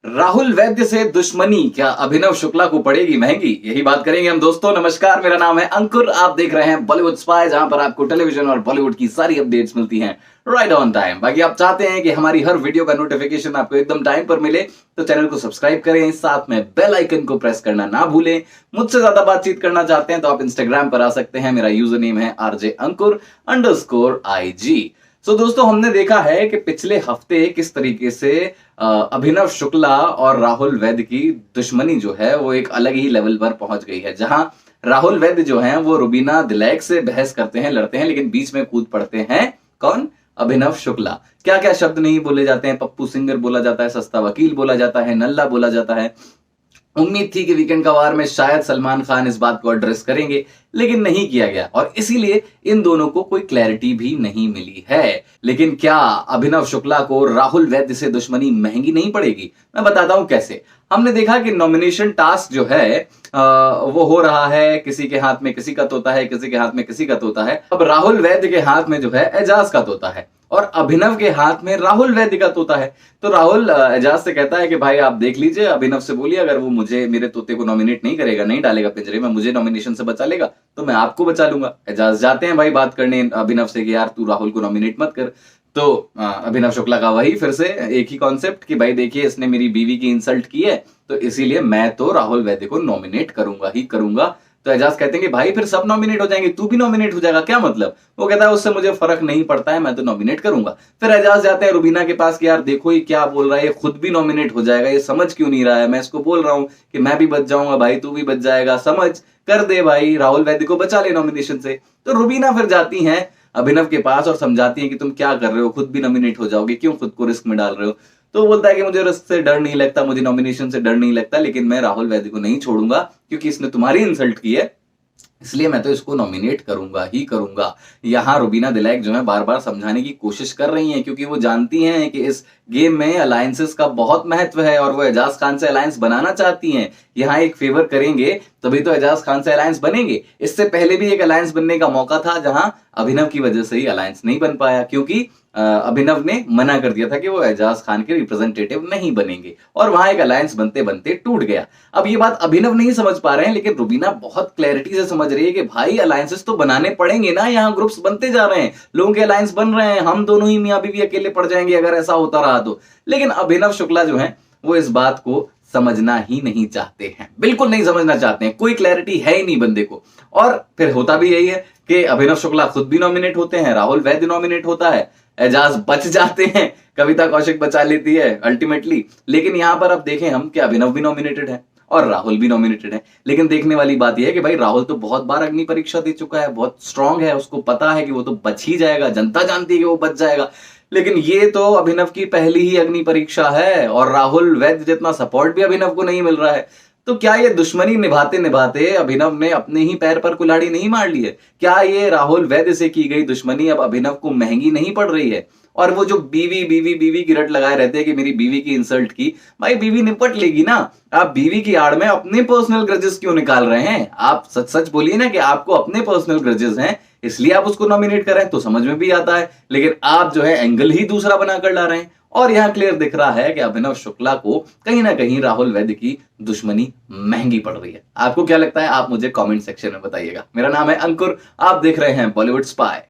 राहुल वैद्य से दुश्मनी क्या अभिनव शुक्ला को पड़ेगी महंगी? यही बात करेंगे हम दोस्तों। नमस्कार, मेरा नाम है अंकुर, आप देख रहे हैं बॉलीवुड स्पाई, जहां पर आपको टेलीविजन और बॉलीवुड की सारी अपडेट्स मिलती हैं राइट ऑन टाइम। बाकी आप चाहते हैं कि हमारी हर वीडियो का नोटिफिकेशन आपको एकदम टाइम पर मिले तो चैनल को सब्सक्राइब करें, साथ में बेल आइकन को प्रेस करना ना भूलें। मुझसे ज्यादा बातचीत करना चाहते हैं तो आप इंस्टाग्राम पर आ सकते हैं, मेरा यूजर नेम है RJ_अंकुर_IG। तो दोस्तों, हमने देखा है कि पिछले हफ्ते किस तरीके से अभिनव शुक्ला और राहुल वैद्य की दुश्मनी जो है वो एक अलग ही लेवल पर पहुंच गई है, जहां राहुल वैद्य जो हैं वो रुबीना दिलैक से बहस करते हैं, लड़ते हैं, लेकिन बीच में कूद पड़ते हैं कौन? अभिनव शुक्ला। क्या क्या शब्द नहीं बोले जाते हैं, पप्पू सिंगर बोला जाता है, सस्ता वकील बोला जाता है, नल्ला बोला जाता है। उम्मीद थी कि वीकेंड का वार में शायद सलमान खान इस बात को एड्रेस करेंगे, लेकिन नहीं किया गया और इसीलिए इन दोनों को कोई क्लैरिटी भी नहीं मिली है। लेकिन क्या अभिनव शुक्ला को राहुल वैद्य से दुश्मनी महंगी नहीं पड़ेगी? मैं बताता हूं कैसे। हमने देखा कि नॉमिनेशन टास्क जो है वो हो रहा है, किसी के हाथ में किसी का तोता है, किसी के हाथ में किसी का तोता है। अब राहुल वैद्य के हाथ में जो है एजाज का तोता है और अभिनव के हाथ में राहुल वैद्य का तोता है। तो राहुल एजाज से कहता है कि भाई आप देख लीजिए, अभिनव से बोलिए अगर वो मुझे मेरे तोते को नॉमिनेट नहीं करेगा, नहीं डालेगा पिंजरे में, मुझे नॉमिनेशन से बचा लेगा तो मैं आपको बचा लूंगा। एजाज जाते हैं भाई बात करने अभिनव से कि यार तू राहुल को नॉमिनेट मत कर। तो अभिनव शुक्ला का वही फिर से एक ही कॉन्सेप्ट कि भाई देखिए इसने मेरी बीवी की इंसल्ट की है तो इसीलिए मैं तो राहुल वैद्य को नॉमिनेट करूंगा ही करूंगा। तो एजाज कहते हैं कि भाई फिर सब नॉमिनेट हो जाएंगे, तू भी नॉमिनेट हो जाएगा, क्या मतलब? वो कहता है उससे मुझे फर्क नहीं पड़ता है, मैं तो नॉमिनेट करूंगा। फिर एजाज जाते हैं रुबीना के पास कि यार देखो ये क्या बोल रहा है, ये खुद भी नॉमिनेट हो जाएगा, ये समझ क्यों नहीं रहा है? मैं इसको बोल रहा हूं कि मैं भी बच जाऊंगा, भाई तू भी बच जाएगा, समझ कर दे भाई, राहुल वैद्य को बचा ले नॉमिनेशन से। तो रुबीना फिर जाती हैं अभिनव के पास और समझाती हैं कि तुम क्या कर रहे हो, खुद भी नॉमिनेट हो जाओगे, क्यों खुद को रिस्क में डाल रहे हो? तो बोलता है कि मुझे रिस्क से डर नहीं लगता, मुझे नॉमिनेशन से डर नहीं लगता, लेकिन मैं राहुल वैद्य को नहीं छोड़ूंगा क्योंकि इसने तुम्हारी इंसल्ट की है, इसलिए मैं तो इसको नॉमिनेट करूंगा ही करूंगा। यहां रुबीना दिलैक जो है बार बार समझाने की कोशिश कर रही हैं क्योंकि वो जानती हैं कि इस गेम में अलायंसेस का बहुत महत्व है और वो एजाज खान से अलायंस बनाना चाहती हैं। यहां एक फेवर करेंगे तभी तो एजाज खान से अलायंस बनेंगे। इससे पहले भी एक अलायंस बनने का मौका था जहां अभिनव की वजह से ही अलायंस नहीं बन पाया क्योंकि अभिनव ने मना कर दिया था कि वो एजाज खान के रिप्रेजेंटेटिव नहीं बनेंगे और वहां एक अलायंस बनते बनते टूट गया। अब ये बात अभिनव नहीं समझ पा रहे हैं, लेकिन रुबीना बहुत क्लैरिटी से समझ रही है कि भाई अलायंसेस तो बनाने पड़ेंगे ना, यहाँ ग्रुप्स बनते जा रहे हैं, लोगों के अलायंस बन रहे हैं, हम दोनों ही मियां बीवी अकेले पड़ जाएंगे अगर ऐसा होता रहा तो। लेकिन अभिनव शुक्ला जो है वो इस बात को समझना ही नहीं चाहते हैं, बिल्कुल नहीं समझना चाहते हैं, कोई क्लैरिटी है ही नहीं बंदे को। और फिर होता भी यही है कि अभिनव शुक्ला खुद भी नॉमिनेट होते हैं, राहुल वैद्य नॉमिनेट होता है, एजाज बच जाते हैं, कविता कौशिक बचा लेती है अल्टीमेटली। लेकिन यहां पर अब देखें हम कि अभिनव भी नॉमिनेटेड है और राहुल भी नॉमिनेटेड है। लेकिन देखने वाली बात यह है कि भाई राहुल तो बहुत बार अग्नि परीक्षा दे चुका है, बहुत स्ट्रांग है, उसको पता है कि वो तो बच ही जाएगा, जनता जानती है कि वो बच जाएगा। लेकिन ये तो अभिनव की पहली ही अग्नि परीक्षा है और राहुल वैद्य जितना सपोर्ट भी अभिनव को नहीं मिल रहा है। तो क्या ये दुश्मनी निभाते निभाते अभिनव ने अपने ही पैर पर कुल्हाड़ी नहीं मार ली है? क्या ये राहुल वैद्य से की गई दुश्मनी अब अभिनव को महंगी नहीं पड़ रही है? और वो जो बीवी बीवी बीवी की रट लगाए रहते हैं कि मेरी बीवी की इंसल्ट की, भाई बीवी निपट लेगी ना। आप बीवी की आड़ में अपने पर्सनल ग्रजेस क्यों निकाल रहे हैं? आप सच सच बोलिए ना कि आपको अपने पर्सनल ग्रजेस हैं इसलिए आप उसको नॉमिनेट कर रहे हैं, तो समझ में भी आता है। लेकिन आप जो है एंगल ही दूसरा बनाकर ला रहे हैं और यहां क्लियर दिख रहा है कि अभिनव शुक्ला को कहीं ना कहीं राहुल वैद्य की दुश्मनी महंगी पड़ रही है। आपको क्या लगता है? आप मुझे कमेंट सेक्शन में बताइएगा। मेरा नाम है अंकुर, आप देख रहे हैं बॉलीवुड स्पाई।